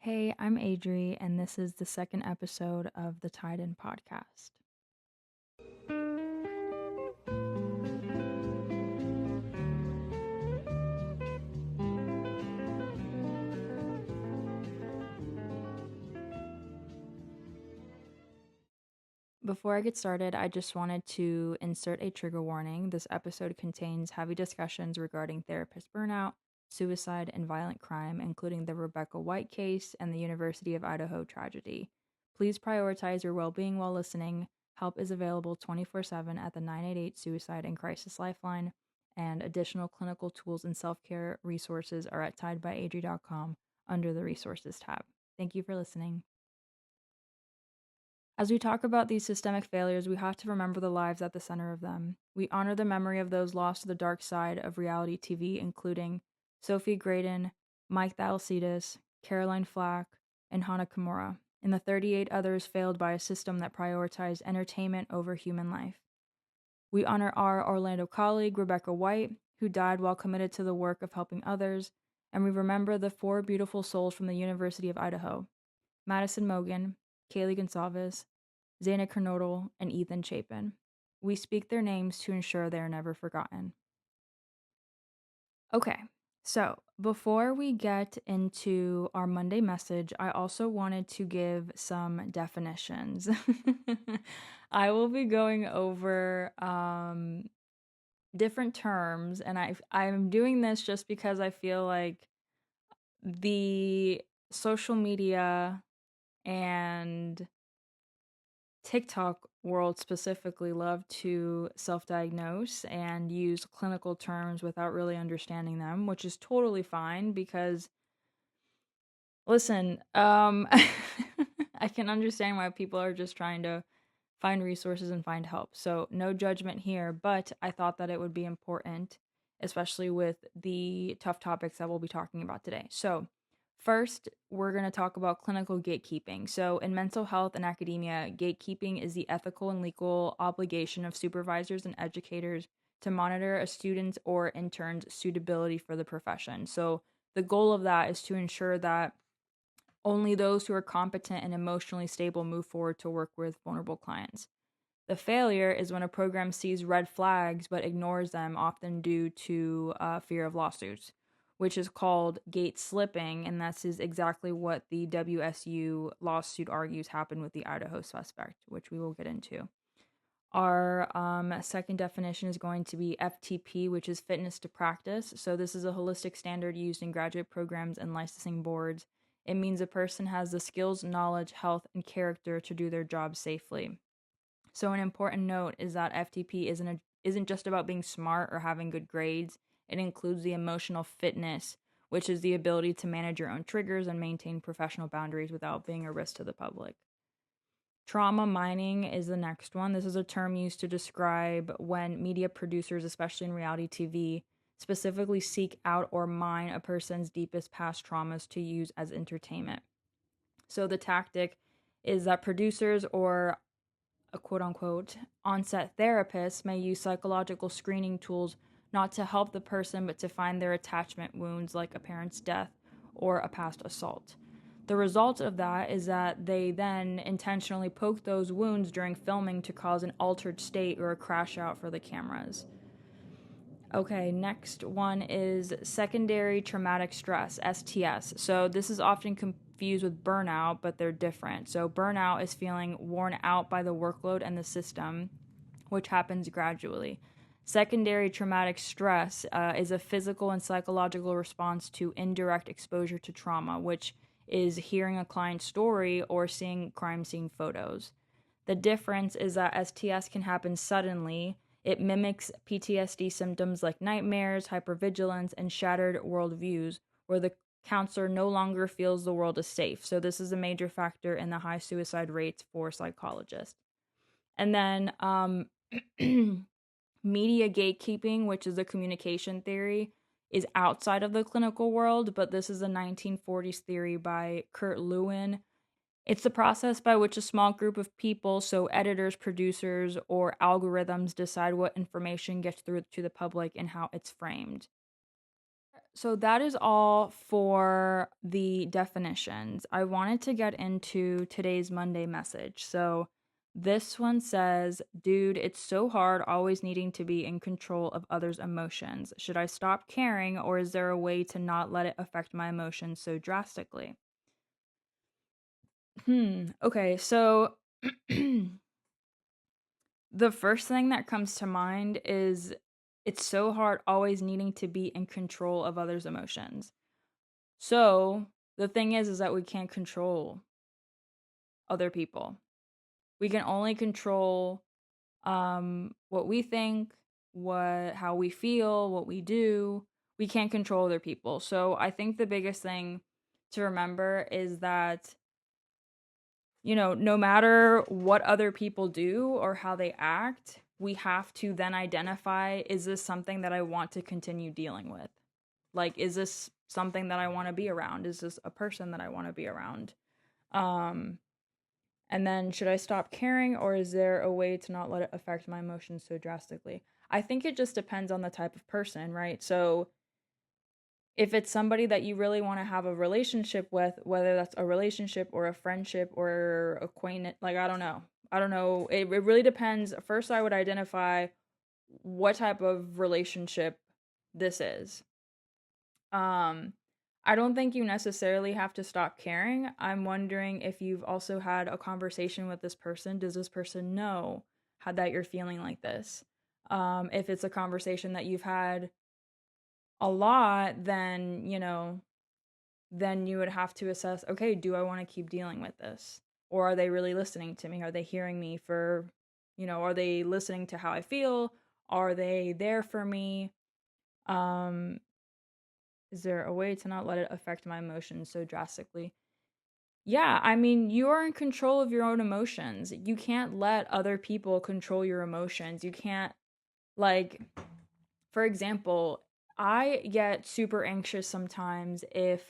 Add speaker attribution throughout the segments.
Speaker 1: Hey, I'm Adri, and this is the second episode of the Tied In podcast. Before I get started, I just wanted to insert a trigger warning. This episode contains heavy discussions regarding therapist burnout, suicide, and violent crime, including the Rebecca White case and the University of Idaho tragedy. Please prioritize your well being while listening. Help is available 24/7 at the 988 Suicide and Crisis Lifeline, and additional clinical tools and self care resources are at tiedbyadri.com under the Resources tab. Thank you for listening. As we talk about these systemic failures, we have to remember the lives at the center of them. We honor the memory of those lost to the dark side of reality TV, including Sophie Graydon, Mike Thalassides, Caroline Flack, and Hana Kimura, and the 38 others failed by a system that prioritized entertainment over human life. We honor our Orlando colleague, Rebecca White, who died while committed to the work of helping others, and we remember the four beautiful souls from the University of Idaho: Madison Mogan, Kaylee Gonsalves, Zaina Kernodle, and Ethan Chapin. We speak their names to ensure they are never forgotten. Okay, so before we get into our Monday message, I also wanted to give some definitions. I will be going over different terms, and I'm doing this just because I feel like the social media and TikTok world specifically love to self-diagnose and use clinical terms without really understanding them, which is totally fine because listen, I can understand why people are just trying to find resources and find help. So, no judgment here, but I thought that it would be important, especially with the tough topics that we'll be talking about today. So, first, we're going to talk about clinical gatekeeping. So, in mental health and academia, gatekeeping is the ethical and legal obligation of supervisors and educators to monitor a student's or intern's suitability for the profession. So, the goal of that is to ensure that only those who are competent and emotionally stable move forward to work with vulnerable clients. The failure is when a program sees red flags but ignores them, often due to fear of lawsuits, which is called gate slipping, and that's is exactly what the WSU lawsuit argues happened with the Idaho suspect, which we will get into. Our second definition is going to be FTP, which is fitness to practice. So, this is a holistic standard used in graduate programs and licensing boards. It means a person has the skills, knowledge, health, and character to do their job safely. So, an important note is that FTP isn't just about being smart or having good grades. It includes the emotional fitness, which is the ability to manage your own triggers and maintain professional boundaries without being a risk to the public. Trauma mining is the next one. This is a term used to describe when media producers, especially in reality TV, specifically seek out or mine a person's deepest past traumas to use as entertainment. So the tactic is that producers or a quote unquote on-set therapists may use psychological screening tools not to help the person but to find their attachment wounds like a parent's death or a past assault. The result of that is that they then intentionally poke those wounds during filming to cause an altered state or a crash out for the cameras. Okay, next one is secondary traumatic stress, STS. So this is often confused with burnout, but they're different. So burnout is feeling worn out by the workload and the system, which happens gradually. Secondary traumatic stress is a physical and psychological response to indirect exposure to trauma, which is hearing a client's story or seeing crime scene photos. The difference is that STS can happen suddenly. It mimics PTSD symptoms like nightmares, hypervigilance, and shattered worldviews, where the counselor no longer feels the world is safe. So, this is a major factor in the high suicide rates for psychologists. And then media gatekeeping, which is a communication theory, is outside of the clinical world, but this is a 1940s theory by Kurt Lewin. It's the process by which a small group of people, so editors, producers, or algorithms, decide what information gets through to the public and how it's framed. So that is all for the definitions. I wanted to get into today's Monday message. So this one says, dude, it's so hard always needing to be in control of others' emotions. Should I stop caring, or is there a way to not let it affect my emotions so drastically? Okay, so the first thing that comes to mind is it's so hard always needing to be in control of others' emotions. So, the thing is that we can't control other people. We can only control what we think, how we feel, what we do. We can't control other people. So, I think the biggest thing to remember is that no matter what other people do or how they act, we have to then identify, is this something that I want to continue dealing with? Like, is this something that I want to be around? Is this a person that I want to be around? Um, and then should I stop caring, or is there a way to not let it affect my emotions so drastically? I think it just depends on the type of person, right? So if it's somebody that you really want to have a relationship with, whether that's a relationship or a friendship or acquaintance, like I don't know. I don't know. It really depends. First, I would identify what type of relationship this is. Um, I don't think you necessarily have to stop caring. I'm wondering if you've also had a conversation with this person. Does this person know how that you're feeling like this? If it's a conversation that you've had a lot, then, then you would have to assess, okay, do I want to keep dealing with this? Or are they really listening to me? Are they hearing me are they listening to how I feel? Are they there for me? Um, is there a way to not let it affect my emotions so drastically? Yeah, I mean, you are in control of your own emotions. You can't let other people control your emotions. You can't, like, for example, I get super anxious sometimes if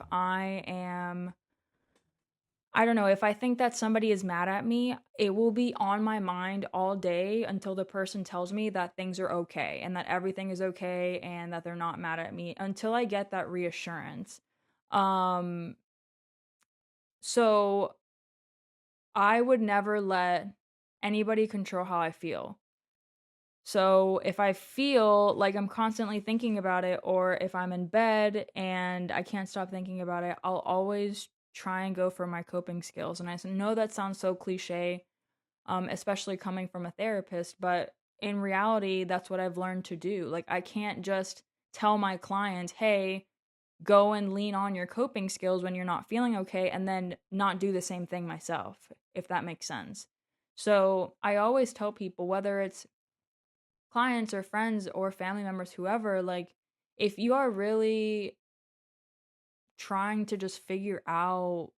Speaker 1: I don't know, if I think that somebody is mad at me, it will be on my mind all day until the person tells me that things are okay and that everything is okay and that they're not mad at me until I get that reassurance. Um, so I would never let anybody control how I feel. So if I feel like I'm constantly thinking about it, or if I'm in bed and I can't stop thinking about it, I'll always try and go for my coping skills. And I know that sounds so cliche, especially coming from a therapist, but in reality, that's what I've learned to do. Like, I can't just tell my clients, hey, go and lean on your coping skills when you're not feeling okay, and then not do the same thing myself, if that makes sense. So I always tell people, whether it's clients or friends or family members, whoever, like, if you are really trying to just figure out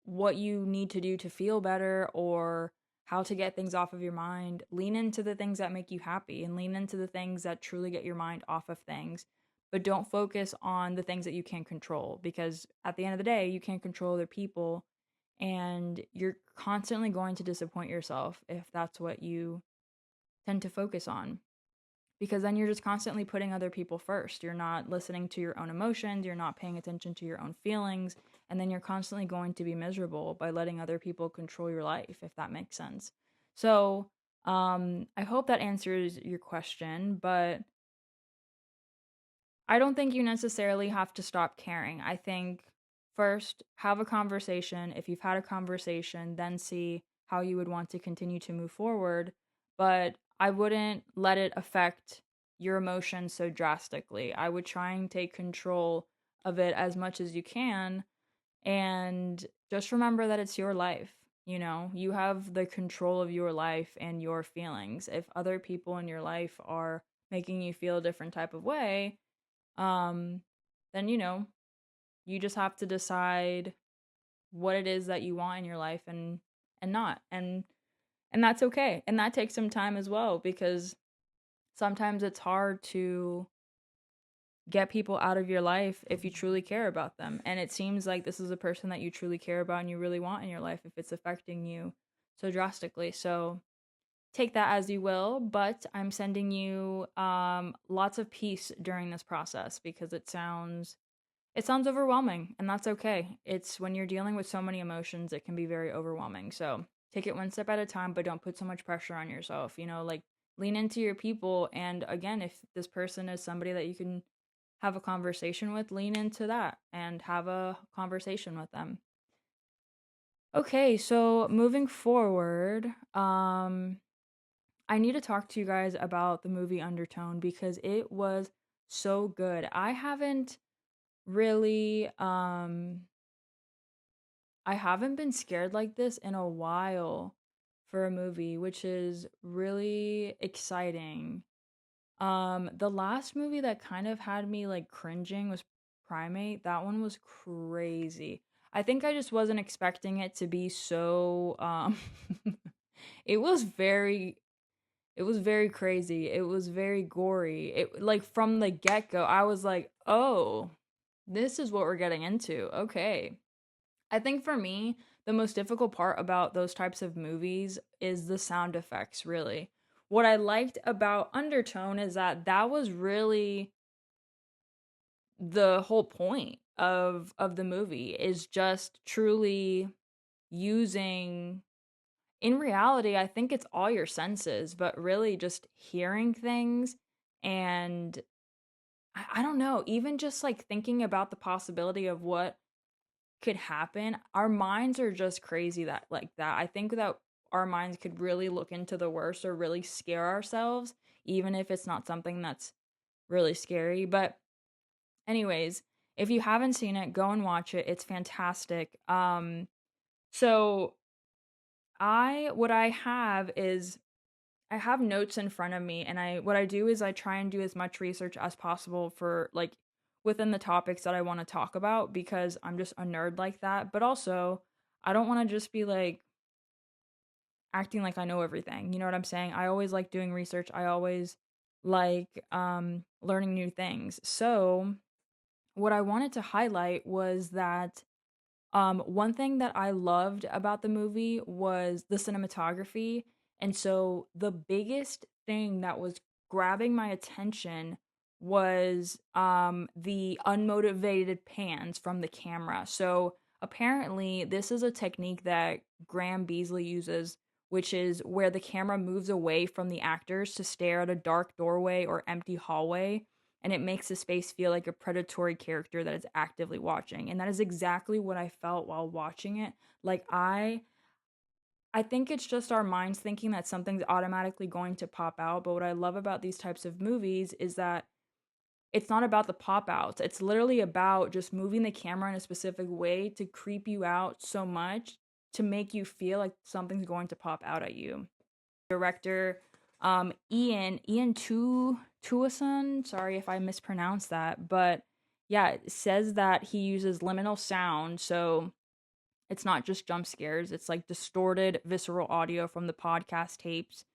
Speaker 1: what you need to do to feel better or how to get things off of your mind, lean into the things that make you happy and lean into the things that truly get your mind off of things. But don't focus on the things that you can't control, because at the end of the day, you can't control other people, and you're constantly going to disappoint yourself if that's what you tend to focus on, because then you're just constantly putting other people first. You're not listening to your own emotions, you're not paying attention to your own feelings, and then you're constantly going to be miserable by letting other people control your life, if that makes sense. So, I hope that answers your question, but I don't think you necessarily have to stop caring. I think first, have a conversation. If you've had a conversation, then see how you would want to continue to move forward. But I wouldn't let it affect your emotions so drastically. I would try and take control of it as much as you can. And just remember that it's your life. You have the control of your life and your feelings. If other people in your life are making you feel a different type of way, um, then you just have to decide what it is that you want in your life, and not. And that's okay. And that takes some time as well, because sometimes it's hard to get people out of your life if you truly care about them. And it seems like this is a person that you truly care about and you really want in your life if it's affecting you so drastically. So take that as you will, but I'm sending you lots of peace during this process because it sounds overwhelming, and that's okay. It's when you're dealing with so many emotions, it can be very overwhelming. So take it one step at a time, but don't put so much pressure on yourself. Like lean into your people. And again, if this person is somebody that you can have a conversation with, lean into that and have a conversation with them. Okay, so moving forward, I need to talk to you guys about the movie Undertone because it was so good. Really I haven't been scared like this in a while for a movie, which is really exciting. The last movie that kind of had me like cringing was Primate. That one was crazy. I think I just wasn't expecting it to be so it was very it was very crazy. It was very gory. It like from the get-go, I was like, "Oh, this is what we're getting into. Okay." I think for me, the most difficult part about those types of movies is the sound effects, really. What I liked about Undertone is that that was really the whole point of the movie is just truly using in reality, I think it's all your senses, but really just hearing things and I don't know, even just like thinking about the possibility of what could happen. Our minds are just crazy that like that. I think that our minds could really look into the worst or really scare ourselves, even if it's not something that's really scary. But anyways, if you haven't seen it, go and watch it. It's fantastic. So I what I have is I have notes in front of me and I what I do is I try and do as much research as possible for like within the topics that I want to talk about because I'm just a nerd like that, but also I don't want to just be like acting like I know everything. You know what I'm saying? I always like doing research. I always like learning new things. So, what I wanted to highlight was that one thing that I loved about the movie was the cinematography. And so the biggest thing that was grabbing my attention was the unmotivated pans from the camera. So apparently this is a technique that Graham Beasley uses, which is where the camera moves away from the actors to stare at a dark doorway or empty hallway, and it makes the space feel like a predatory character that is actively watching. And that is exactly what I felt while watching it. Like I think it's just our minds thinking that something's automatically going to pop out, but what I love about these types of movies is that it's not about the pop outs. It's literally about just moving the camera in a specific way to creep you out so much to make you feel like something's going to pop out at you. Director Ian Tuason, sorry if I mispronounced that, but yeah, it says that he uses liminal sound, so it's not just jump scares, it's like distorted visceral audio from the podcast tapes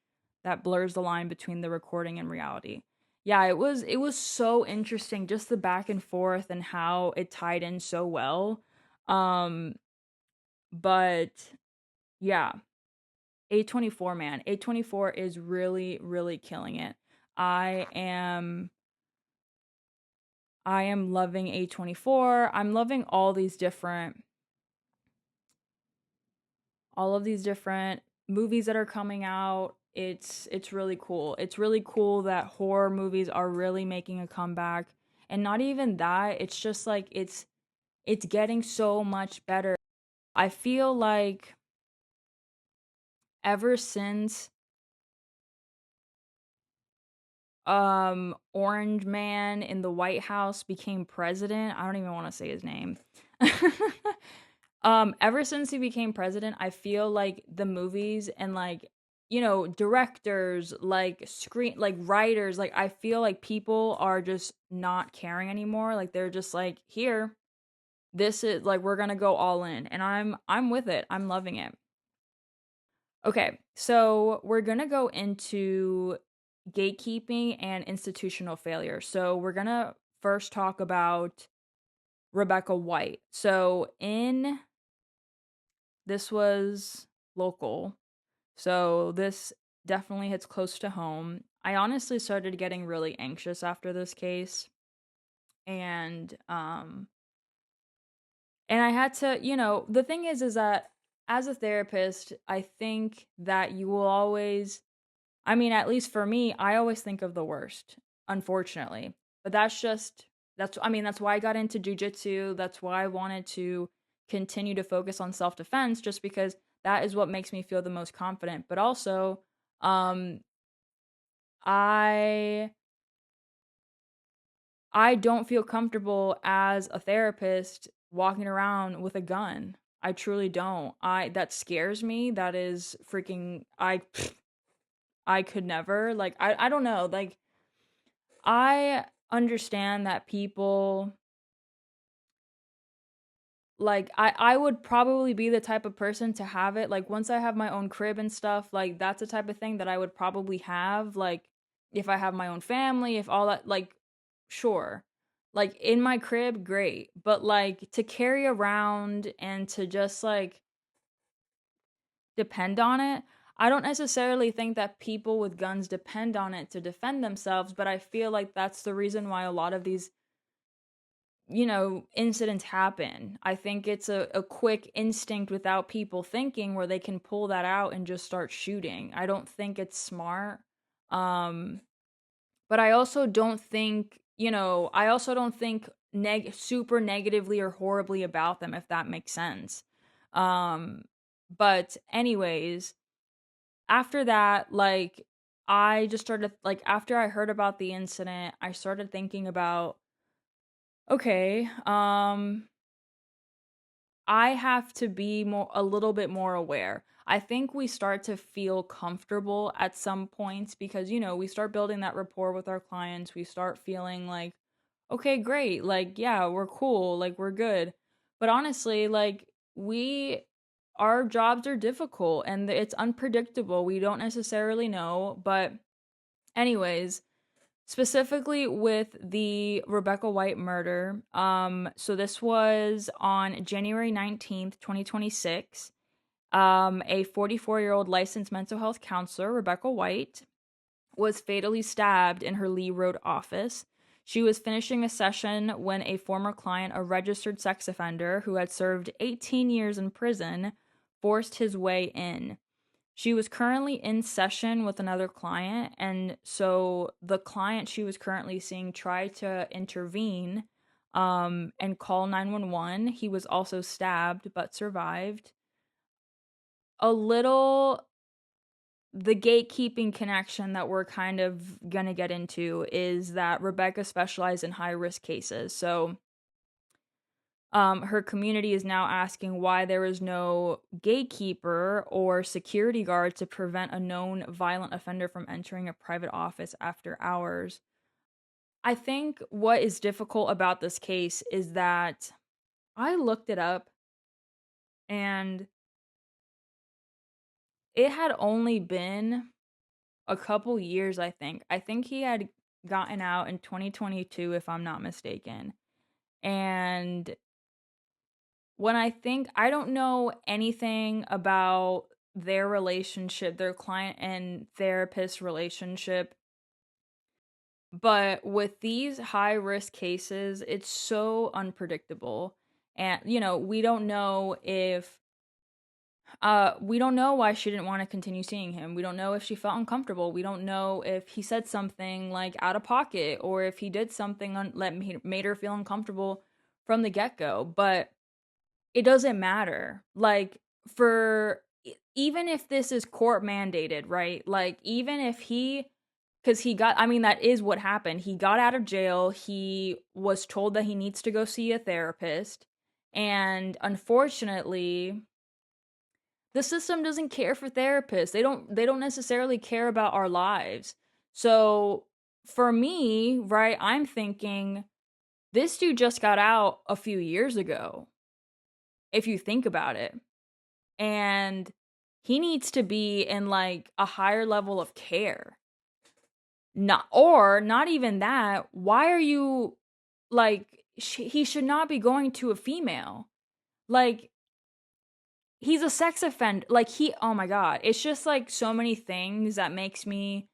Speaker 1: that blurs the line between the recording and reality. Yeah, it was so interesting just the back and forth and how it tied in so well. Um but yeah, A24 man. A24 is really really killing it. I am I am loving A24. I'm loving all of these different movies that are coming out. It's really cool. It's really cool that horror movies are really making a comeback. And not even that, it's just like it's getting so much better. I feel like ever since Orange Man in the White House became president, I don't even want to say his name. Ever since he became president, I feel like the movies and like, directors, like screen like writers, like I feel like people are just not caring anymore. Like they're just like, here, this is like we're gonna go all in. And I'm with it. I'm loving it. Okay, so we're gonna go into gatekeeping and institutional failure. So we're gonna first talk about Rebecca White. So in this was local. So this definitely hits close to home. I honestly started getting really anxious after this case, and I had to, the thing is that as a therapist, I think that you will always, I mean, at least for me, I always think of the worst, unfortunately. But that's why I got into jujitsu. That's why I wanted to continue to focus on self defense, just because that is what makes me feel the most confident. But also, um, I I don't feel comfortable as a therapist walking around with a gun. I truly don't. That scares me. That is freaking I could never. Like I don't know. Like I understand that people like I would probably be the type of person to have it. Like once I have my own crib and stuff, like that's the type of thing that I would probably have. Like if I have my own family, if all that, like sure. Like in my crib, great. But like to carry around and to just like depend on it, I don't necessarily think that people with guns depend on it to defend themselves, but I feel like that's the reason why a lot of these incidents happen. I think it's a quick instinct without people thinking where they can pull that out and just start shooting. I don't think it's smart. Um, but I also don't think, super negatively or horribly about them, if that makes sense. Um, but anyways, after that, like, I just started, like, after I heard about the incident, I started thinking about, okay, I have to be a little bit more aware. I think we start to feel comfortable at some points because, we start building that rapport with our clients. We start feeling like, okay, great. Like, yeah, we're cool. Like, we're good. But honestly, like, our jobs are difficult and it's unpredictable. We don't necessarily know. But, anyways, specifically with the Rebecca White murder. So this was on January 19th, 2026. A 44-year-old licensed mental health counselor, Rebecca White, was fatally stabbed in her Lee Road office. She was finishing a session when a former client, a registered sex offender who had served 18 years in prison, forced his way in. She was currently in session with another client, and so the client she was currently seeing tried to intervene and call 911. He was also stabbed but survived. A little the gatekeeping connection that we're kind of gonna get into is that Rebecca specialized in high risk cases. So her community is now asking why there is no gatekeeper or security guard to prevent a known violent offender from entering a private office after hours. I think what is difficult about this case is that I looked it up and it had only been a couple years, I think. I think he had gotten out in 2022, if I'm not mistaken. And I don't know anything about their relationship, their client and therapist relationship, but with these high risk cases, it's so unpredictable. And, we don't know why she didn't want to continue seeing him. We don't know if she felt uncomfortable. We don't know if he said something like out of pocket or if he did something that made her feel uncomfortable from the get go. But it doesn't matter. Like, even if this is court mandated, right? Like, even if because I mean, that is what happened. He got out of jail. He was told that he needs to go see a therapist. And unfortunately, the system doesn't care for therapists. They don't necessarily care about our lives. So for me, right, I'm thinking this dude just got out a few years ago, if you think about it. And he needs to be in like a higher level of care. Not even that. Why are you like he should not be going to a female. Like he's a sex offender. Like, oh my God. It's just like so many things that makes me,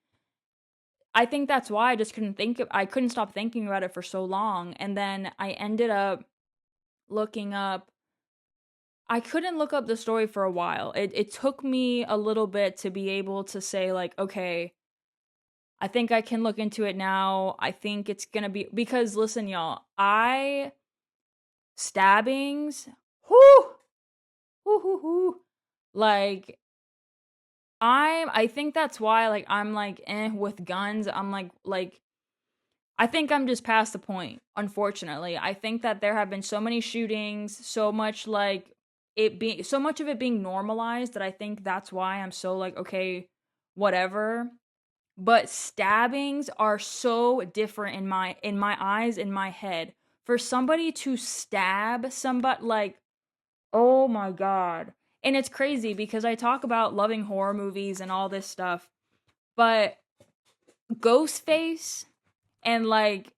Speaker 1: I think that's why I couldn't stop thinking about it for so long. And then I ended up looking up, I couldn't look up the story for a while. It took me a little bit to be able to say, like, okay, I think I can look into it now. I think it's gonna be, because listen, y'all, stabbings, whoo, whoo, whoo, whoo. Like, I think that's why, like, I'm like, with guns. I'm like, I think I'm just past the point, unfortunately. I think that there have been so many shootings, so much like so much of it being normalized, that I think that's why I'm so like, okay, whatever. But stabbings are so different in my eyes, in my head. For somebody to stab somebody, like, oh my God. And it's crazy because I talk about loving horror movies and all this stuff, but Ghostface and like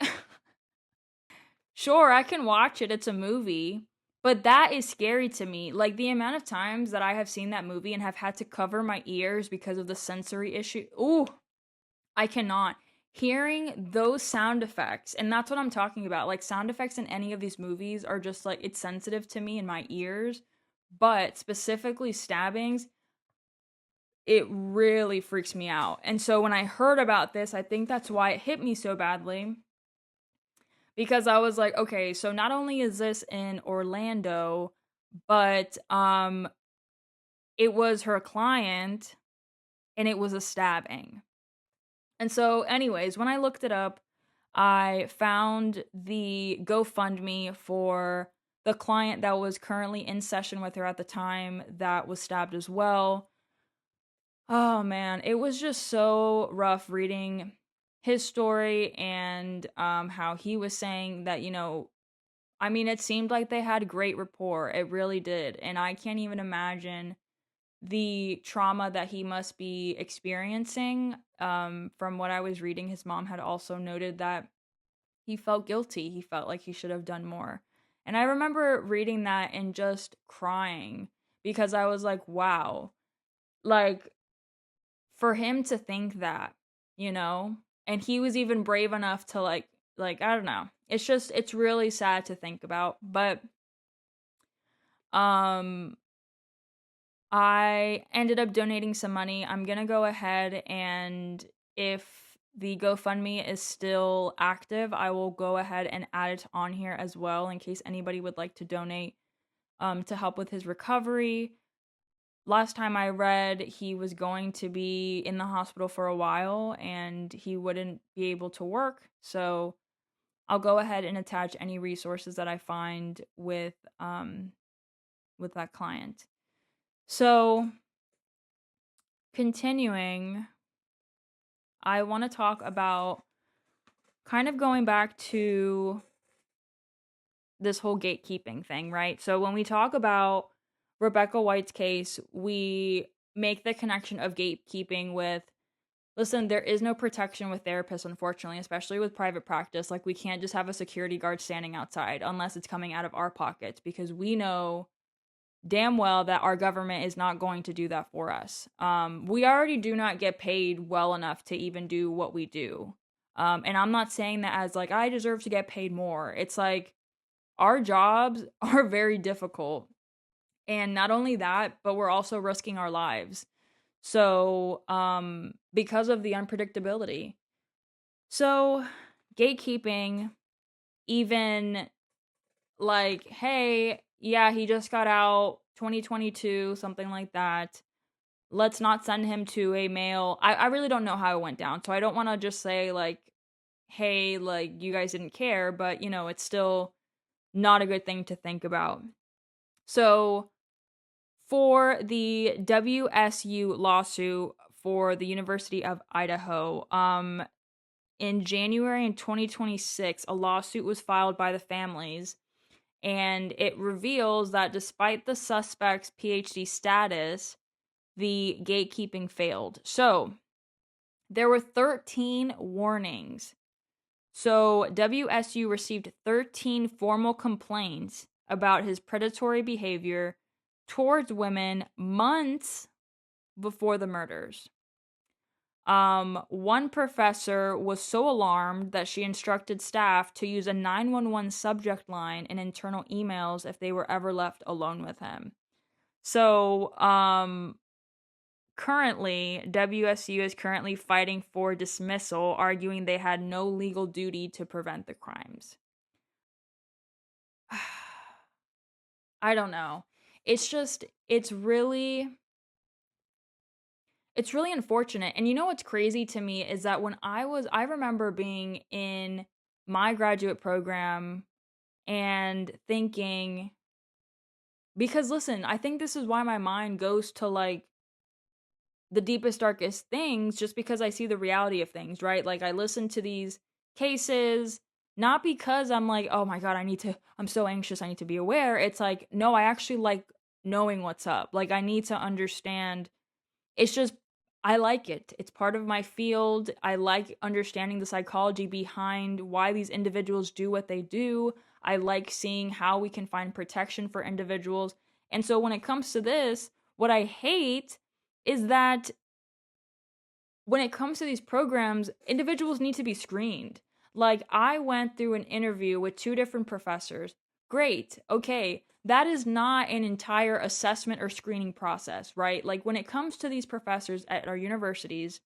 Speaker 1: sure, I can watch it. It's a movie, but that is scary to me. Like, the amount of times that I have seen that movie and have had to cover my ears because of the sensory issue. Ooh, I cannot. Hearing those sound effects, and that's what I'm talking about. Like, sound effects in any of these movies are just like, it's sensitive to me in my ears, but specifically stabbings, it really freaks me out. And so when I heard about this, I think that's why it hit me so badly, because I was like, okay, so not only is this in Orlando, but it was her client and it was a stabbing. And so anyways, when I looked it up, I found the GoFundMe for the client that was currently in session with her at the time that was stabbed as well. Oh man, it was just so rough reading his story, and how he was saying that, I mean, it seemed like they had great rapport. It really did. And I can't even imagine the trauma that he must be experiencing. From what I was reading, his mom had also noted that he felt guilty. He felt like he should have done more. And I remember reading that and just crying, because I was like, wow. Like, for him to think that, you know? And he was even brave enough to I don't know. It's really sad to think about, but um I ended up donating some money. I'm going to go ahead, and if the GoFundMe is still active, I will go ahead and add it on here as well, in case anybody would like to donate to help with his recovery. Last time I read, he was going to be in the hospital for a while and he wouldn't be able to work. So I'll go ahead and attach any resources that I find with that client. So, continuing, I want to talk about kind of going back to this whole gatekeeping thing, right? So when we talk about Rebecca White's case, we make the connection of gatekeeping with, listen, there is no protection with therapists, unfortunately, especially with private practice. Like, we can't just have a security guard standing outside unless it's coming out of our pockets, because we know damn well that our government is not going to do that for us. We already do not get paid well enough to even do what we do. And I'm not saying that as like, I deserve to get paid more. It's like, our jobs are very difficult. And not only that, but we're also risking our lives. So, because of the unpredictability. So, gatekeeping, even like, hey, yeah, he just got out 2022, something like that. Let's not send him to a male. I really don't know how it went down. So I don't want to just say, like, hey, like, you guys didn't care, but, it's still not a good thing to think about. So for the WSU lawsuit for the University of Idaho, in January in 2026, a lawsuit was filed by the families, and it reveals that despite the suspect's PhD status, the gatekeeping failed. So, there were 13 warnings. So, WSU received 13 formal complaints about his predatory behavior towards women months before the murders. One professor was so alarmed that she instructed staff to use a 911 subject line in internal emails if they were ever left alone with him. So, currently, WSU is currently fighting for dismissal, arguing they had no legal duty to prevent the crimes. I don't know. It's just, it's really unfortunate. And you know what's crazy to me is that I remember being in my graduate program and thinking, because listen, I think this is why my mind goes to like the deepest, darkest things, just because I see the reality of things, right? Like I listen to these cases, not because I'm like, oh my God, I'm so anxious, I need to be aware. It's like, no, I actually like knowing what's up. Like I need to understand. It's just, I like it. It's part of my field. I like understanding the psychology behind why these individuals do what they do. I like seeing how we can find protection for individuals. And so when it comes to this, what I hate is that when it comes to these programs, individuals need to be screened. Like, I went through an interview with 2 different professors. Great. Okay. That is not an entire assessment or screening process, right? Like, when it comes to these professors at our universities,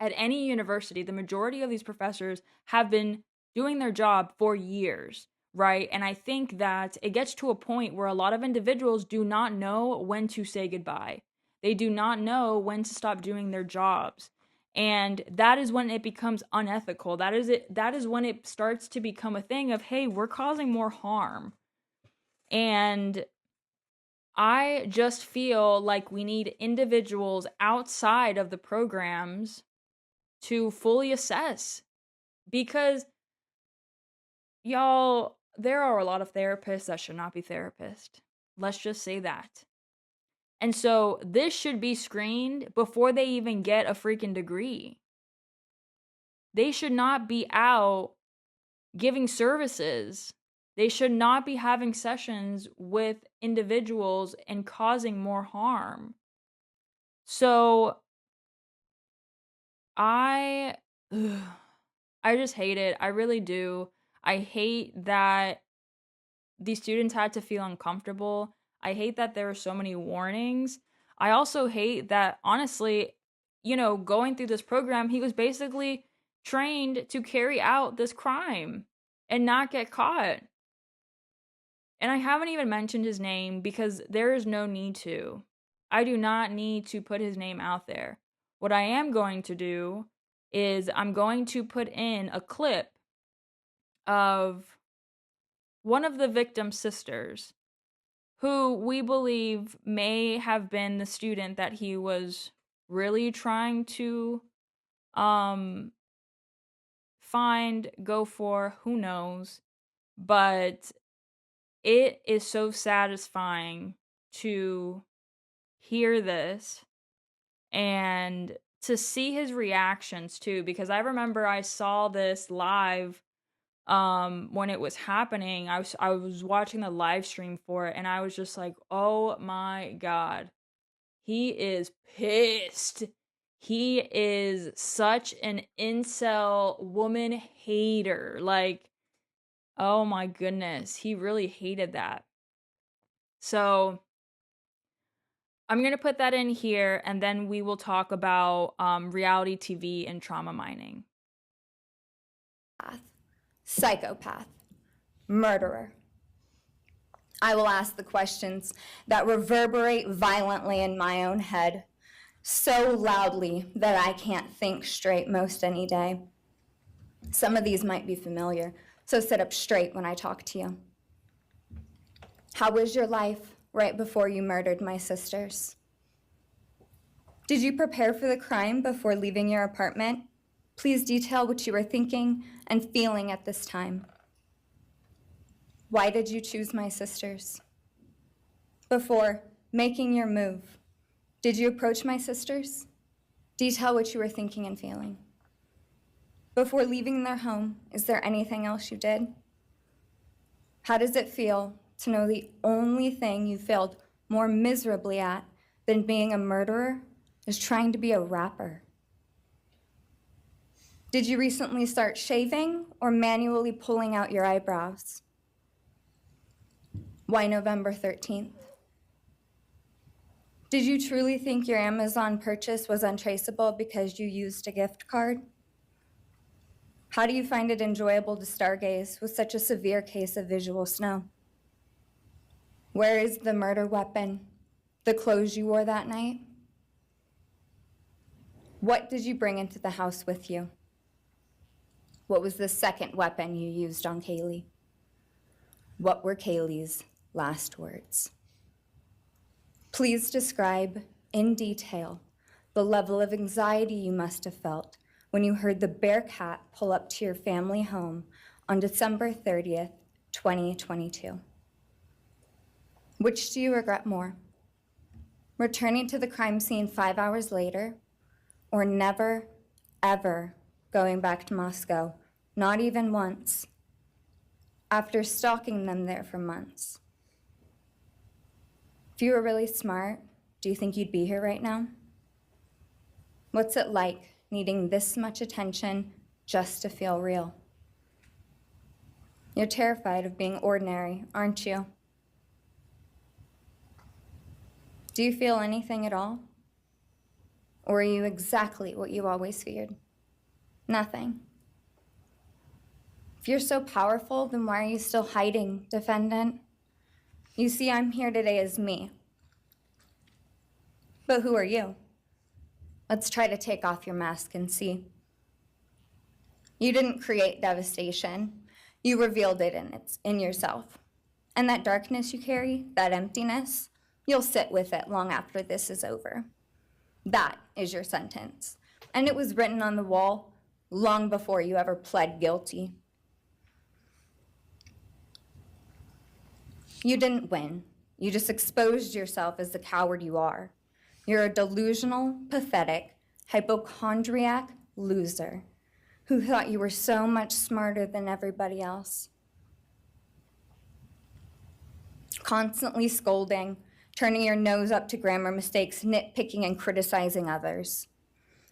Speaker 1: at any university, the majority of these professors have been doing their job for years, right? And I think that it gets to a point where a lot of individuals do not know when to say goodbye. They do not know when to stop doing their jobs. And that is when it becomes unethical. That is when it starts to become a thing of, hey, we're causing more harm. And I just feel like we need individuals outside of the programs to fully assess, because y'all, there are a lot of therapists that should not be therapists. Let's just say that. And so this should be screened before they even get a freaking degree. They should not be out giving services. They should not be having sessions with individuals and causing more harm. So I just hate it. I really do. I hate that these students had to feel uncomfortable. I hate that there were so many warnings. I also hate that, honestly, going through this program, he was basically trained to carry out this crime and not get caught. And I haven't even mentioned his name because there is no need to. I do not need to put his name out there. What I am going to do is I'm going to put in a clip of one of the victim's sisters, who we believe may have been the student that he was really trying to go for, who knows. But it is so satisfying to hear this and to see his reactions too, because I remember I saw this live when it was happening. I was watching the live stream for it, and I was just like, oh my God, he is pissed. He is such an incel woman hater. Like, oh my goodness, he really hated that. So I'm going to put that in here, and then we will talk about reality TV and trauma mining.
Speaker 2: Psychopath, murderer. I will ask the questions that reverberate violently in my own head, so loudly that I can't think straight most any day. Some of these might be familiar, so sit up straight when I talk to you. How was your life right before you murdered my sisters? Did you prepare for the crime before leaving your apartment? Please detail what you were thinking and feeling at this time. Why did you choose my sisters? Before making your move, did you approach my sisters? Detail what you were thinking and feeling. Before leaving their home, is there anything else you did? How does it feel to know the only thing you failed more miserably at than being a murderer is trying to be a rapper. Did you recently start shaving or manually pulling out your eyebrows? Why November 13th? Did you truly think your Amazon purchase was untraceable because you used a gift card? How do you find it enjoyable to stargaze with such a severe case of visual snow? Where is the murder weapon? The clothes you wore that night? What did you bring into the house with you? What was the second weapon you used on Kaylee? What were Kaylee's last words? Please describe in detail the level of anxiety you must have felt when you heard the Bearcat pull up to your family home on December 30th, 2022. Which do you regret more? Returning to the crime scene 5 hours later, or never, ever going back to Moscow, not even once, after stalking them there for months? If you were really smart, do you think you'd be here right now? What's it like needing this much attention just to feel real? You're terrified of being ordinary, aren't you? Do you feel anything at all? Or are you exactly what you always feared? Nothing. If you're so powerful, then why are you still hiding, defendant? You see, I'm here today as me. But who are you? Let's try to take off your mask and see. You didn't create devastation. You revealed it in yourself. And that darkness you carry, that emptiness, you'll sit with it long after this is over. That is your sentence. And it was written on the wall long before you ever pled guilty. You didn't win. You just exposed yourself as the coward you are. You're a delusional, pathetic, hypochondriac loser who thought you were so much smarter than everybody else. Constantly scolding, turning your nose up to grammar mistakes, nitpicking and criticizing others.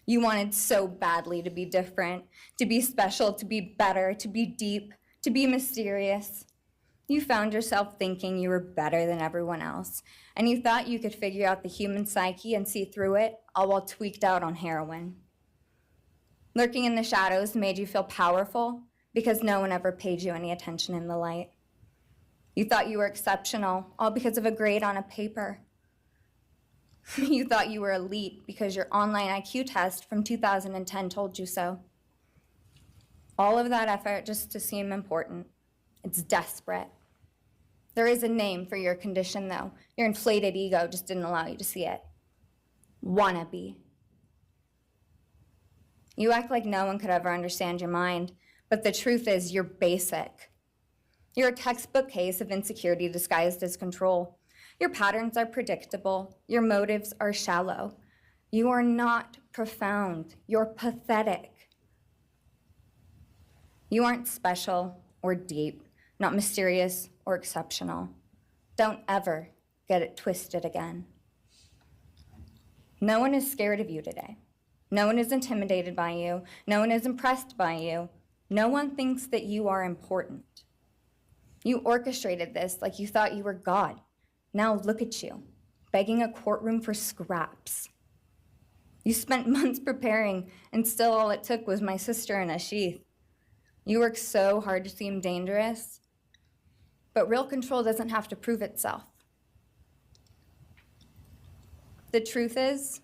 Speaker 2: You wanted so badly to be different, to be special, to be better, to be deep, to be mysterious. You found yourself thinking you were better than everyone else, and you thought you could figure out the human psyche and see through it, all while tweaked out on heroin. Lurking in the shadows made you feel powerful because no one ever paid you any attention in the light. You thought you were exceptional, all because of a grade on a paper. You thought you were elite because your online IQ test from 2010 told you so. All of that effort just to seem important. It's desperate. There is a name for your condition, though. Your inflated ego just didn't allow you to see it. Wannabe. You act like no one could ever understand your mind, but the truth is you're basic. You're a textbook case of insecurity disguised as control. Your patterns are predictable. Your motives are shallow. You are not profound. You're pathetic. You aren't special or deep, not mysterious or exceptional. Don't ever get it twisted again. No one is scared of you today. No one is intimidated by you. No one is impressed by you. No one thinks that you are important. You orchestrated this like you thought you were God. Now look at you, begging a courtroom for scraps. You spent months preparing, and still all it took was my sister in a sheath. You work so hard to seem dangerous, but real control doesn't have to prove itself. The truth is,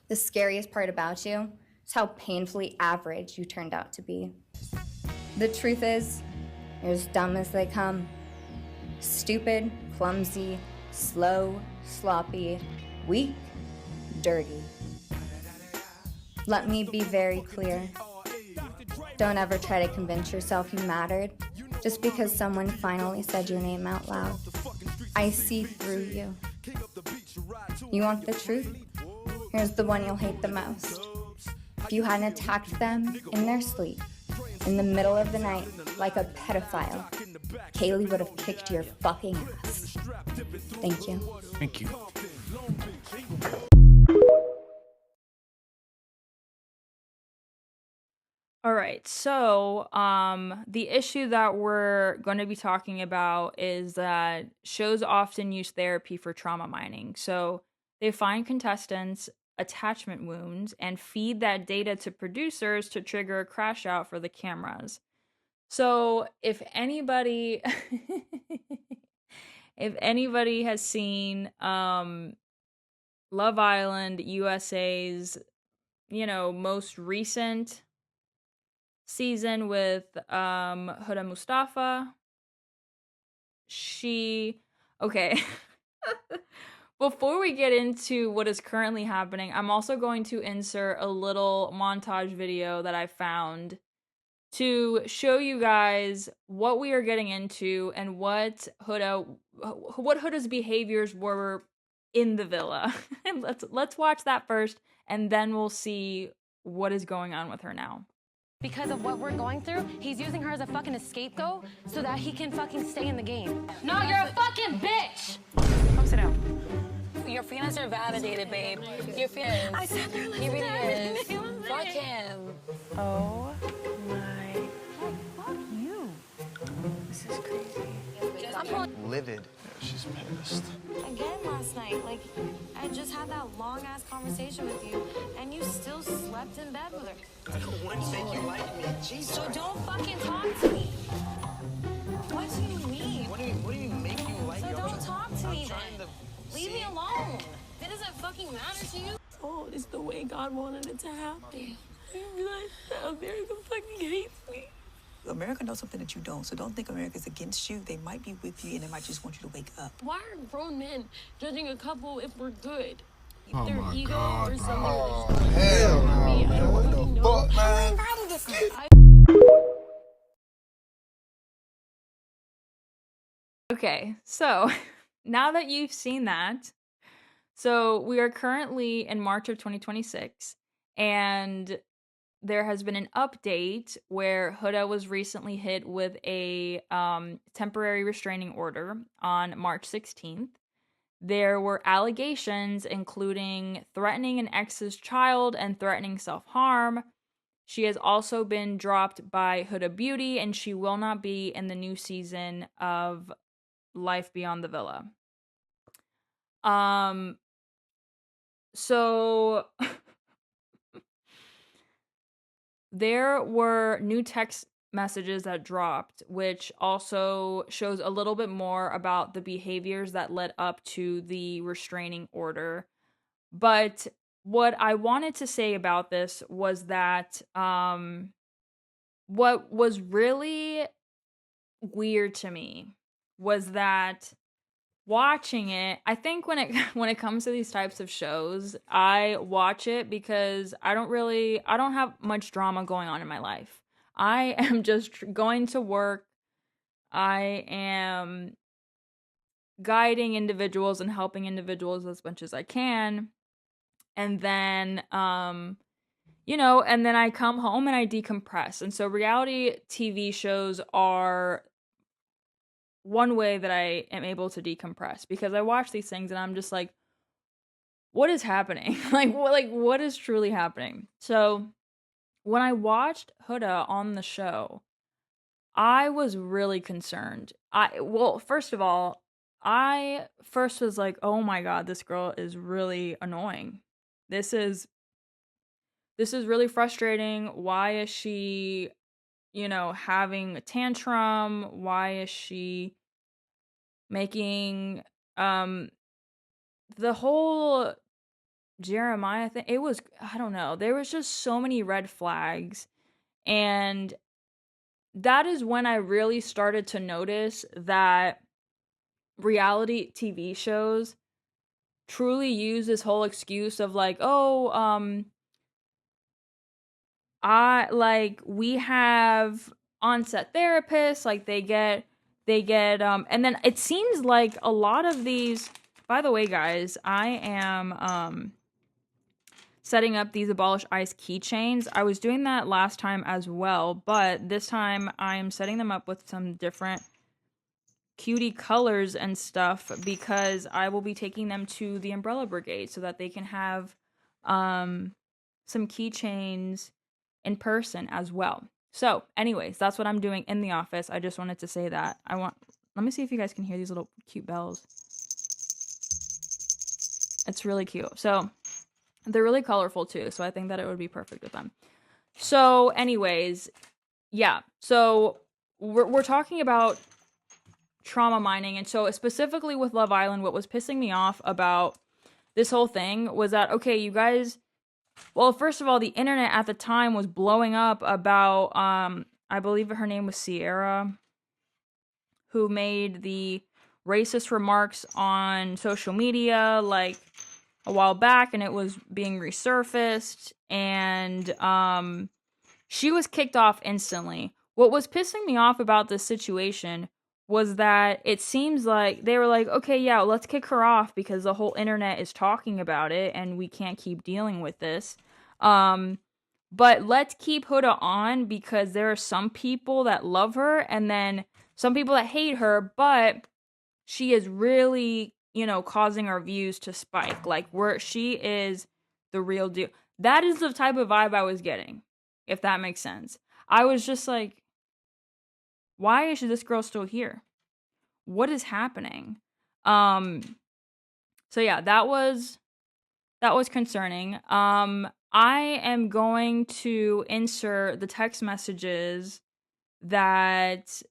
Speaker 2: the scariest part about you is how painfully average you turned out to be. The truth is, you're as dumb as they come. Stupid, clumsy, slow, sloppy, weak, dirty. Let me be very clear. Don't ever try to convince yourself you mattered just because someone finally said your name out loud. I see through you. You want the truth? Here's the one you'll hate the most. If you hadn't attacked them in their sleep, in the middle of the night, like a pedophile, Kaylee would have kicked your fucking ass. Thank you.
Speaker 3: Thank you.
Speaker 1: All right. So, the issue that we're going to be talking about is that shows often use therapy for trauma mining. So, they find contestants' attachment wounds and feed that data to producers to trigger a crash out for the cameras. So, if anybody if anybody has seen Love Island USA's, most recent season with Huda Mustafa. She okay. Before we get into what is currently happening, I'm also going to insert a little montage video that I found to show you guys what we are getting into and what Huda's behaviors were in the villa. let's watch that first, and then we'll see what is going on with her now.
Speaker 4: Because of what we're going through, he's using her as a fucking scapegoat so that he can fucking stay in the game. No, you're a fucking bitch! Come sit down.
Speaker 5: Your feelings are validated, babe. Your feelings.
Speaker 4: I said they're
Speaker 5: He really is.
Speaker 4: listening.
Speaker 5: Fuck him.
Speaker 4: Oh my. Fuck you.
Speaker 5: This is crazy.
Speaker 4: I'm
Speaker 6: Livid.
Speaker 3: She's pissed.
Speaker 4: again last night. Like, I just had that long-ass conversation with you, and you still slept in bed with her.
Speaker 6: I don't want to make you like me. Jesus.
Speaker 4: So don't fucking talk to me. What do you mean?
Speaker 6: What do you make you like
Speaker 4: So
Speaker 6: me?
Speaker 4: don't talk to me
Speaker 6: trying
Speaker 4: then.
Speaker 6: to
Speaker 4: Leave me
Speaker 6: see.
Speaker 4: alone. It doesn't fucking matter to you. Oh, it's the way God wanted it to happen. I realize that America fucking hates me.
Speaker 5: America knows something that you don't, so don't think America's against you. They might be with you, and they might just want you to wake up.
Speaker 4: Why are grown men judging a couple if we're good?
Speaker 3: Oh
Speaker 4: Their
Speaker 3: my
Speaker 4: ego
Speaker 3: God,
Speaker 4: or
Speaker 3: bro.
Speaker 4: something.
Speaker 3: Oh,
Speaker 6: hell no,
Speaker 4: I
Speaker 6: man.
Speaker 4: don't
Speaker 6: What
Speaker 4: fucking
Speaker 6: the
Speaker 4: know.
Speaker 6: fuck, man?
Speaker 1: Okay, so now that you've seen that, so we are currently in March of 2026, and there has been an update where Huda was recently hit with a temporary restraining order on March 16th. There were allegations including threatening an ex's child and threatening self-harm. She has also been dropped by Huda Beauty, and she will not be in the new season of Life Beyond the Villa. So there were new text messages that dropped, which also shows a little bit more about the behaviors that led up to the restraining order. But what I wanted to say about this was that what was really weird to me was that watching it, I think when it comes to these types of shows, I watch it because I don't have much drama going on in my life. I am just going to work. I am guiding individuals and helping individuals as much as I can. And then and then I come home and I decompress. And so reality TV shows are one way that I am able to decompress, because I watch these things and I'm just like, what is happening? What is truly happening? So when I watched Huda on the show, I was really concerned. First of all, I first was like, oh my God, this girl is really annoying. This is really frustrating. Why is she, having a tantrum? Why is she making the whole Jeremiah thing? It was, I don't know, there was just so many red flags, and that is when I really started to notice that reality TV shows truly use this whole excuse of like, oh, we have on-set therapists, like they get and then it seems like a lot of these, by the way, guys, I am setting up these Abolish ICE keychains. I was doing that last time as well, but this time I'm setting them up with some different cutie colors and stuff because I will be taking them to the Umbrella Brigade so that they can have some keychains in person as well. So anyways, that's what I'm doing in the office. I just wanted to say that. Let me see if you guys can hear these little cute bells. It's really cute. So they're really colorful too, so I think that it would be perfect with them. So anyways, yeah. So we're talking about trauma mining, and so specifically with Love Island, what was pissing me off about this whole thing was that, okay, you guys, well, first of all, the internet at the time was blowing up about I believe her name was Sierra, who made the racist remarks on social media like a while back, and it was being resurfaced, and she was kicked off instantly. What was pissing me off about this situation was that it seems like they were like, okay, yeah, let's kick her off because the whole internet is talking about it and we can't keep dealing with this. But let's keep Huda on because there are some people that love her and then some people that hate her, but she is really, causing our views to spike. Like, she is the real deal. That is the type of vibe I was getting, if that makes sense. I was just like, why is this girl still here? What is happening? So yeah, that was concerning. I am going to insert the text messages that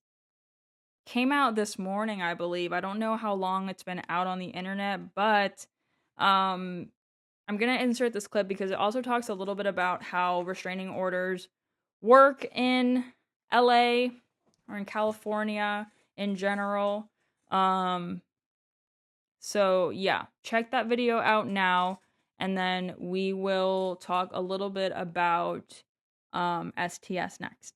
Speaker 1: came out this morning, I believe. I don't know how long it's been out on the internet, but I'm going to insert this clip because it also talks a little bit about how restraining orders work in LA or in California in general. So yeah, check that video out now, and then we will talk a little bit about STS next.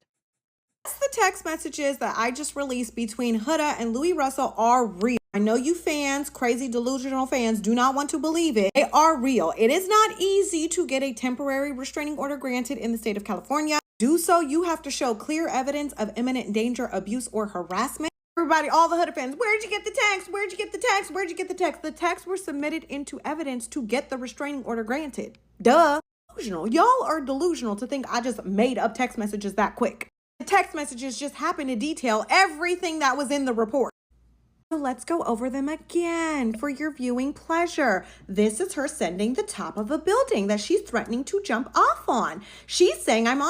Speaker 3: The text messages that I just released between Huda and Louis Russell are real. I know you fans, crazy delusional fans, do not want to believe it. They are real. It is not easy to get a temporary restraining order granted in the state of California. Do so, you have to show clear evidence of imminent danger, abuse, or harassment. Everybody, all the Huda fans, where'd you get the text? Where'd you get the text? Where'd you get the text? The texts were submitted into evidence to get the restraining order granted. Duh. Delusional. Y'all are delusional to think I just made up text messages that quick. The text messages just happen to detail everything that was in the report. So let's go over them again for your viewing pleasure. This is her sending the top of a building that she's threatening to jump off on. She's saying, I'm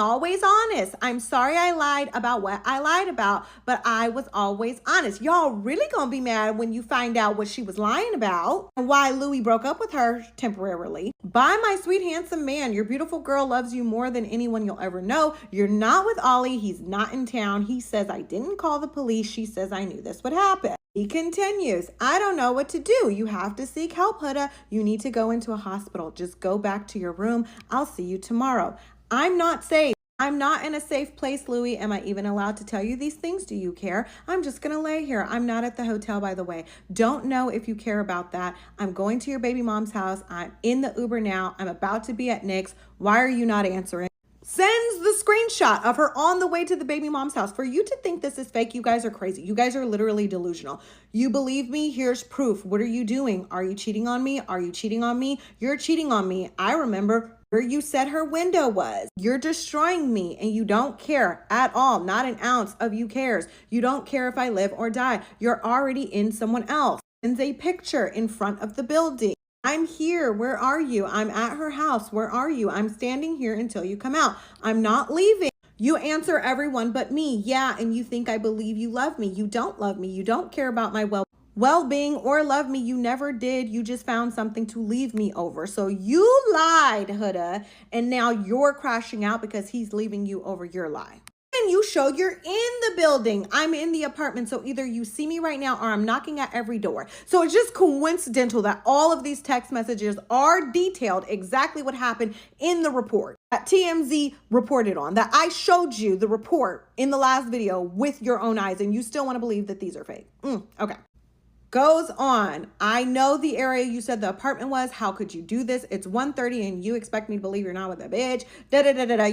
Speaker 3: always honest. I'm sorry I lied about what I lied about, but I was always honest. Y'all really gonna be mad when you find out what she was lying about and why Louis broke up with her temporarily. Bye, my sweet handsome man. Your beautiful girl loves you more than anyone you'll ever know. You're not with Ollie. He's not in town. He says I didn't call the police. She says I knew this would happen. He continues, I don't know what to do. You have to seek help, Huda. You need to go into a hospital. Just go back to your room. I'll see you tomorrow. I'm not safe. I'm not in a safe place, Louis. Am I even allowed to tell you these things? Do you care? I'm just going to lay here. I'm not at the hotel, by the way. Don't know if you care about that. I'm going to your baby mom's house. I'm in the Uber now. I'm about to be at Nick's. Why are you not answering? Sends the screenshot of her on the way to the baby mom's house. For you to think this is fake, you guys are crazy. You guys are literally delusional. You believe me? Here's proof. What are you doing? Are you cheating on me? Are you cheating on me? You're cheating on me. I remember where you said her window was. You're destroying me and you don't care at all. Not an ounce of you cares. You don't care if I live or die. You're already in someone else. Sends a picture in front of the building. I'm here. Where are you? I'm at her house. Where are you? I'm standing here until you come out. I'm not leaving. You answer everyone but me. Yeah, and you think I believe you love me. You don't love me. You don't care about my well-being or love me. You never did. You just found something to leave me over. So you lied, Huda, and now you're crashing out because he's leaving you over your lie. And you show you're in the building. I'm in the apartment. So either you see me right now or I'm knocking at every door. So it's just coincidental that all of these text messages are detailed exactly what happened in the report that TMZ reported on, that I showed you the report in the last video with your own eyes, and you still want to believe that these are fake. Okay. Goes on. I know the area you said the apartment was. How could you do this? It's 1:30 and you expect me to believe you're not with a bitch.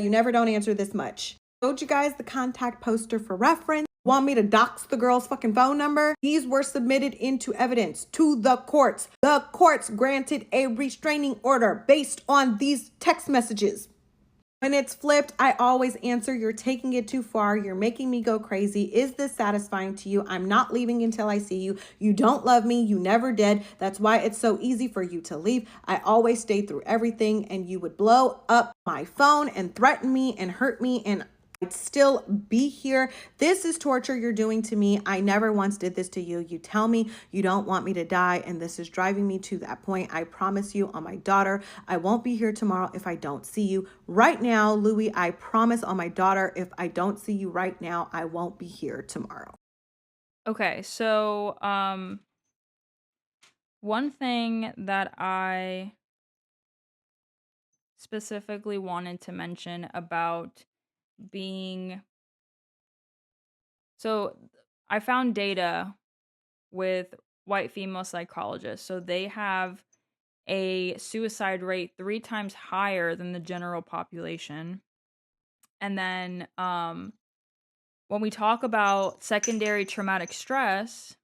Speaker 3: You never don't answer this much. Showed you guys the contact poster for reference. Want me to dox the girl's fucking phone number? These were submitted into evidence to the courts. The courts granted a restraining order based on these text messages. When it's flipped, I always answer, you're taking it too far. You're making me go crazy. Is this satisfying to you? I'm not leaving until I see you. You don't love me. You never did. That's why it's so easy for you to leave. I always stayed through everything, and you would blow up my phone and threaten me and hurt me, and I'd still be here. This is torture you're doing to me. I never once did this to you. You tell me you don't want me to die, and this is driving me to that point. I promise you on my daughter, I won't be here tomorrow if I don't see you. Right now, Louis, I promise on my daughter, if I don't see you right now, I won't be here tomorrow.
Speaker 1: Okay, so one thing that I specifically wanted to mention about being, so I found data with white female psychologists. So they have a suicide rate 3 times higher than the general population. And then when we talk about secondary traumatic stress,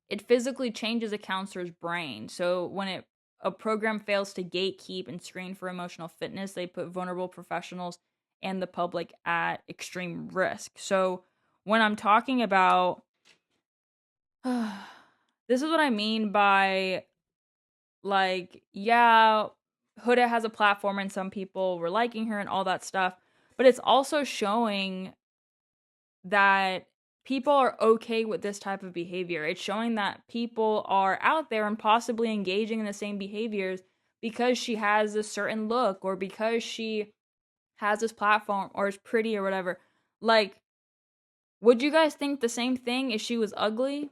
Speaker 1: it physically changes a counselor's brain. So when a program fails to gatekeep and screen for emotional fitness, they put vulnerable professionals and the public at extreme risk. So when I'm talking about this is what I mean by, like, yeah, Huda has a platform and some people were liking her and all that stuff, but it's also showing that people are okay with this type of behavior. It's showing that people are out there and possibly engaging in the same behaviors because she has a certain look or because she has this platform or is pretty or whatever. Like, would you guys think the same thing if she was ugly?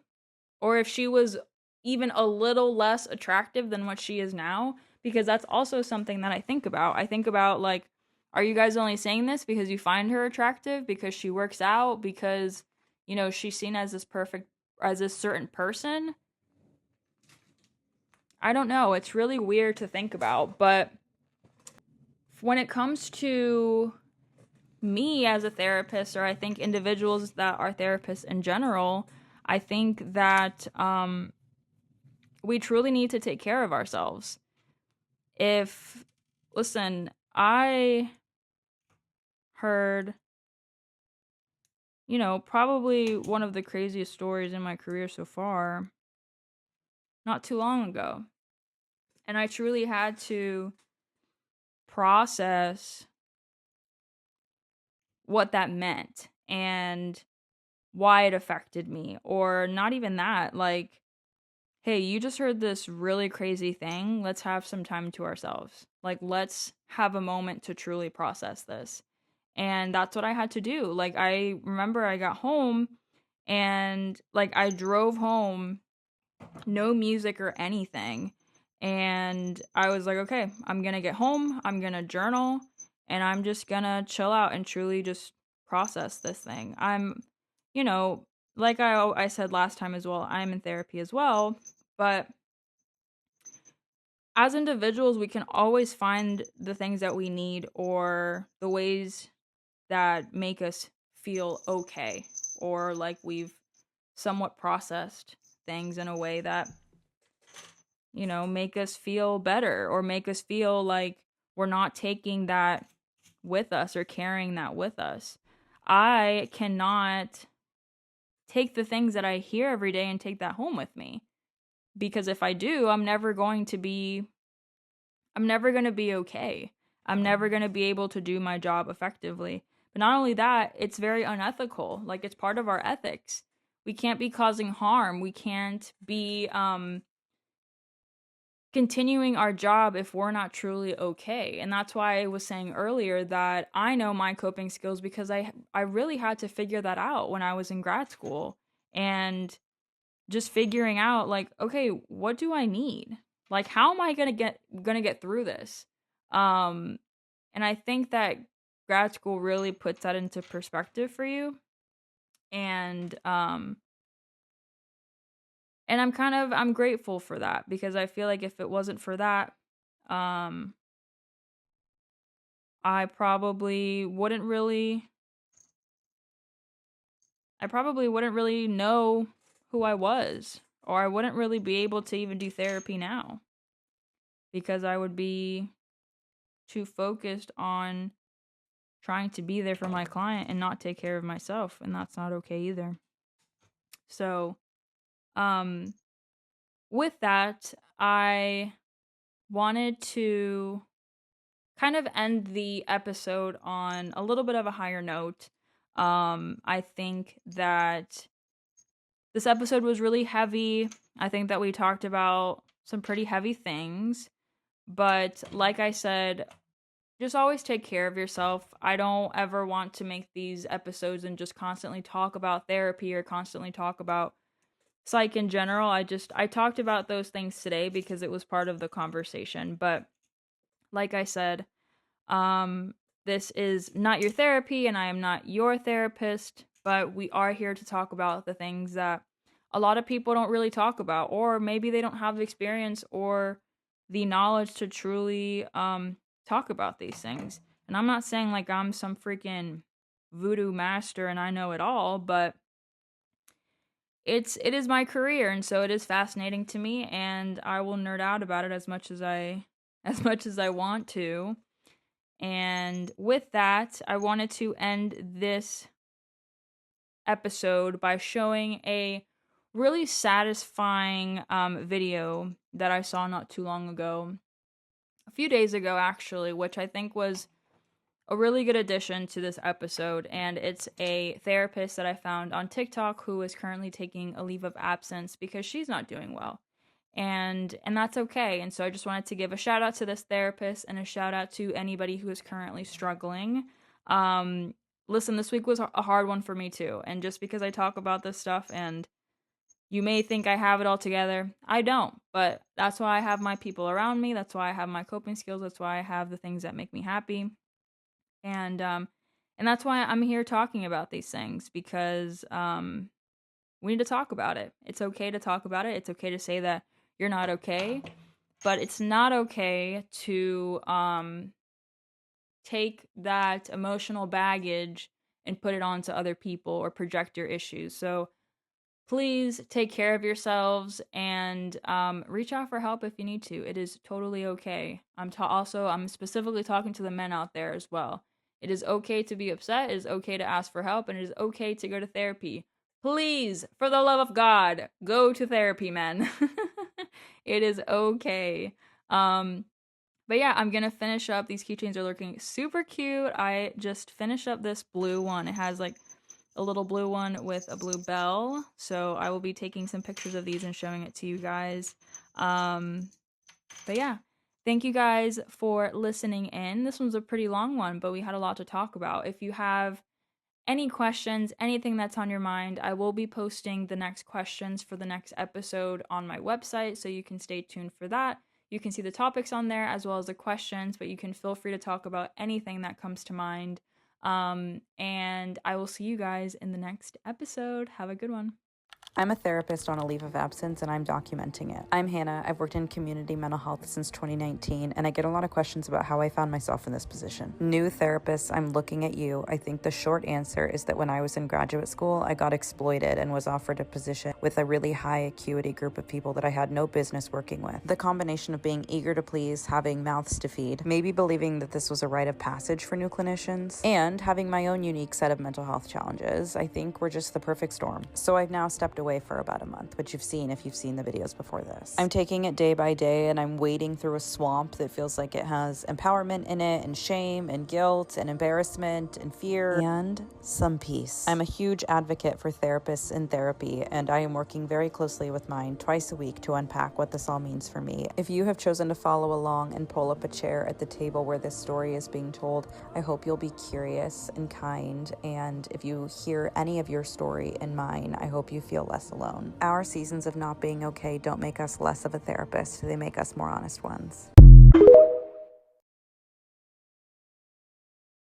Speaker 1: Or if she was even a little less attractive than what she is now? Because that's also something that I think about. I think about, like, are you guys only saying this because you find her attractive? Because she works out? Because, you know, she's seen as this certain person? I don't know. It's really weird to think about. But when it comes to me as a therapist, or I think individuals that are therapists in general, I think that we truly need to take care of ourselves. Listen, I heard, probably one of the craziest stories in my career so far not too long ago. And I truly had to process what that meant and why it affected me. Or not even that, like, hey, you just heard this really crazy thing. Let's have some time to ourselves. Like, let's have a moment to truly process this. And that's what I had to do. Like, I remember I got home and, like, I drove home, no music or anything. And I was like, okay, I'm going to get home. I'm going to journal and I'm just going to chill out and truly just process this thing. I'm, like I said last time as well, I'm in therapy as well. But as individuals, we can always find the things that we need or the ways that make us feel okay, or like we've somewhat processed things in a way that, make us feel better or make us feel like we're not taking that with us or carrying that with us. I cannot take the things that I hear every day and take that home with me. Because if I do, I'm never going to be okay. I'm never going to be able to do my job effectively. But not only that, it's very unethical. Like, it's part of our ethics. We can't be causing harm. We can't be continuing our job if we're not truly okay. And that's why I was saying earlier that I know my coping skills because I really had to figure that out when I was in grad school. And just figuring out, like, okay, what do I need? Like, how am I gonna get through this? And I think that grad school really puts that into perspective for you. And I'm grateful for that, because I feel like if it wasn't for that, I probably wouldn't really I probably wouldn't really know who I was, or I wouldn't really be able to even do therapy now because I would be too focused on trying to be there for my client and not take care of myself, and that's not okay either. So, um, with that, I wanted to kind of end the episode on a little bit of a higher note. I think that this episode was really heavy. I think that we talked about some pretty heavy things, but like I said, just always take care of yourself. I don't ever want to make these episodes and just constantly talk about therapy or constantly talk about psych in general. I talked about those things today because it was part of the conversation. But like I said, this is not your therapy and I am not your therapist, but we are here to talk about the things that a lot of people don't really talk about, or maybe they don't have the experience or the knowledge to truly talk about these things. And I'm not saying like I'm some freaking voodoo master and I know it all, but it is my career, and so it is fascinating to me, and I will nerd out about it as much as I want to. And with that, I wanted to end this episode by showing a really satisfying video that I saw not too long ago, a few days ago actually, which I think was a really good addition to this episode. And it's a therapist that I found on TikTok who is currently taking a leave of absence because she's not doing well. And that's okay. And so I just wanted to give a shout out to this therapist and a shout out to anybody who is currently struggling. Listen, this week was a hard one for me too. And just because I talk about this stuff and you may think I have it all together, I don't. But that's why I have my people around me. That's why I have my coping skills. That's why I have the things that make me happy. And that's why I'm here talking about these things, because we need to talk about it. It's okay to talk about it. It's okay to say that you're not okay, but it's not okay to take that emotional baggage and put it onto other people or project your issues. So please take care of yourselves and reach out for help if you need to. It is totally okay. I'm specifically talking to the men out there as well. It is okay to be upset. It is okay to ask for help, and it is okay to go to therapy. Please, for the love of God, go to therapy, men. It is okay. But yeah, I'm gonna finish up. These keychains are looking super cute. I just finished up this blue one. It has like a little blue one with a blue bell. So I will be taking some pictures of these and showing it to you guys. But yeah, thank you guys for listening in. This one's a pretty long one, but we had a lot to talk about. If you have any questions, anything that's on your mind, I will be posting the next questions for the next episode on my website, so you can stay tuned for that. You can see the topics on there as well as the questions, but you can feel free to talk about anything that comes to mind. And I will see you guys in the next episode. Have a good one.
Speaker 7: I'm a therapist on a leave of absence, and I'm documenting it. I'm Hannah. I've worked in community mental health since 2019, and I get a lot of questions about how I found myself in this position. New therapists, I'm looking at you. I think the short answer is that when I was in graduate school, I got exploited and was offered a position with a really high acuity group of people that I had no business working with. The combination of being eager to please, having mouths to feed, maybe believing that this was a rite of passage for new clinicians, and having my own unique set of mental health challenges, I think were just the perfect storm. So I've now stepped away for about a month, which you've seen if you've seen the videos before this. I'm taking it day by day, and I'm wading through a swamp that feels like it has empowerment in it, and shame, and guilt, and embarrassment, and fear, and some peace. I'm a huge advocate for therapists in therapy, and I am working very closely with mine twice a week to unpack what this all means for me. If you have chosen to follow along and pull up a chair at the table where this story is being told, I hope you'll be curious and kind, and if you hear any of your story in mine, I hope you feel less alone. Our seasons of not being okay don't make us less of a therapist. They make us more honest ones.